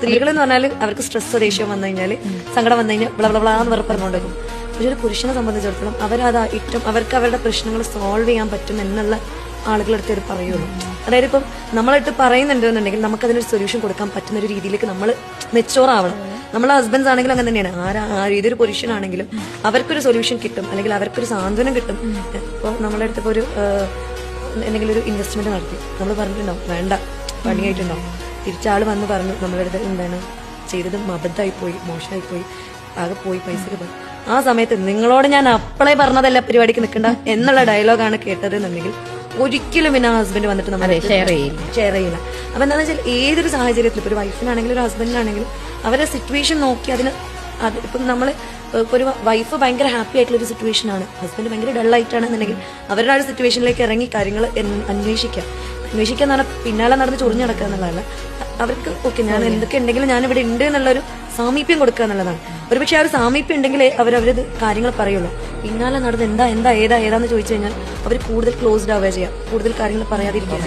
സ്ത്രീകൾ എന്ന് പറഞ്ഞാൽ അവർക്ക് സ്ട്രെസ് ദേഷ്യം വന്നു കഴിഞ്ഞാല് സങ്കടം വന്നു കഴിഞ്ഞാൽ ബ്ലബ്ലാന്ന് പറഞ്ഞുകൊണ്ടിരിക്കും. പക്ഷെ ഒരു പുരുഷനെ സംബന്ധിച്ചിടത്തോളം അവരത് ഏറ്റവും അവർക്ക് അവരുടെ പ്രശ്നങ്ങൾ സോൾവ് ചെയ്യാൻ പറ്റും എന്നുള്ള ആളുകളടുത്ത് അവർ പറയുള്ളൂ. അതായത് ഇപ്പം നമ്മളിട്ട് പറയുന്നുണ്ടെന്നുണ്ടെങ്കിൽ നമുക്ക് അതിനൊരു സൊല്യൂഷൻ കൊടുക്കാൻ പറ്റുന്ന ഒരു രീതിയിലേക്ക് നമ്മൾ മെച്ചോർ ആവണം. നമ്മളെ ഹസ്ബൻഡ്സ് ആണെങ്കിലും അങ്ങനെ തന്നെയാണ്. ഏതൊരു പുരുഷനാണെങ്കിലും അവർക്കൊരു സൊല്യൂഷൻ കിട്ടും, അല്ലെങ്കിൽ അവർക്കൊരു സാന്ത്വനം കിട്ടും. ഇപ്പോൾ നമ്മളെ അടുത്ത് ഇപ്പോൾ ഒരു എന്തെങ്കിലും ഒരു ഇൻവെസ്റ്റ്മെന്റ് നടത്തി നമ്മൾ പറഞ്ഞിട്ടുണ്ടാവും വേണ്ട പണിയായിട്ടുണ്ടാവും. തിരിച്ചാള് വന്ന് പറഞ്ഞു നമ്മളുടെ അടുത്ത് എന്താണ് ചെയ്തത് അബദ്ധമായി പോയി, മോശമായി പോയി, ആകെ പോയി, പൈസക്ക് പോയി. ആ സമയത്ത് നിങ്ങളോട് ഞാൻ അപ്പളേ പറഞ്ഞതല്ല പരിപാടിക്ക് നിൽക്കണ്ട എന്നുള്ള ഡയലോഗാണ് കേട്ടത് എന്നുണ്ടെങ്കിൽ ഒരിക്കലും പിന്നെ ആ ഹസ്ബൻഡ് വന്നിട്ട് നമ്മളെ ഷെയർ ചെയ്യില്ല. അപ്പൊ എന്താണെന്ന് വെച്ചാൽ ഏതൊരു സാഹചര്യത്തിലും ഇപ്പൊ ഒരു വൈഫിനാണെങ്കിലും ഒരു ഹസ്ബൻഡിനാണെങ്കിലും അവരുടെ സിറ്റുവേഷൻ നോക്കി അതിന് ഇപ്പം നമ്മൾ ഒരു വൈഫ് ഭയങ്കര ഹാപ്പി ആയിട്ടുള്ള ഒരു സിറ്റുവേഷൻ ആണ്, ഹസ്ബൻഡ് ഭയങ്കര ഡള്ളായിട്ടാണെന്നുണ്ടെങ്കിൽ അവരുടെ ആ ഒരു സിറ്റുവേഷനിലേക്ക് ഇറങ്ങി കാര്യങ്ങൾ അന്വേഷിക്കുക എന്ന് പറഞ്ഞാൽ പിന്നാലെ നടന്ന് ചൊറിഞ്ഞു നടക്കുക എന്നുള്ളതല്ല. അവർക്ക് ഓക്കെ ഞാൻ എന്തൊക്കെ ഉണ്ടെങ്കിലും ഞാൻ ഇവിടെ ഉണ്ട് എന്നുള്ളൊരു സാമീപ്യം കൊടുക്കുക എന്നുള്ളതാണ്. ഒരുപക്ഷെ ആ ഒരു സാമീപ്യം ഉണ്ടെങ്കിലേ അവരത് കാര്യങ്ങൾ പറയുള്ളൂ. പിന്നാലെ നടന്ന് ഏതാന്ന് ചോദിച്ചു കഴിഞ്ഞാൽ അവർ കൂടുതൽ ക്ലോസ്ഡ് ആവുക ചെയ്യാം, കൂടുതൽ കാര്യങ്ങൾ പറയാതിരിക്കുക.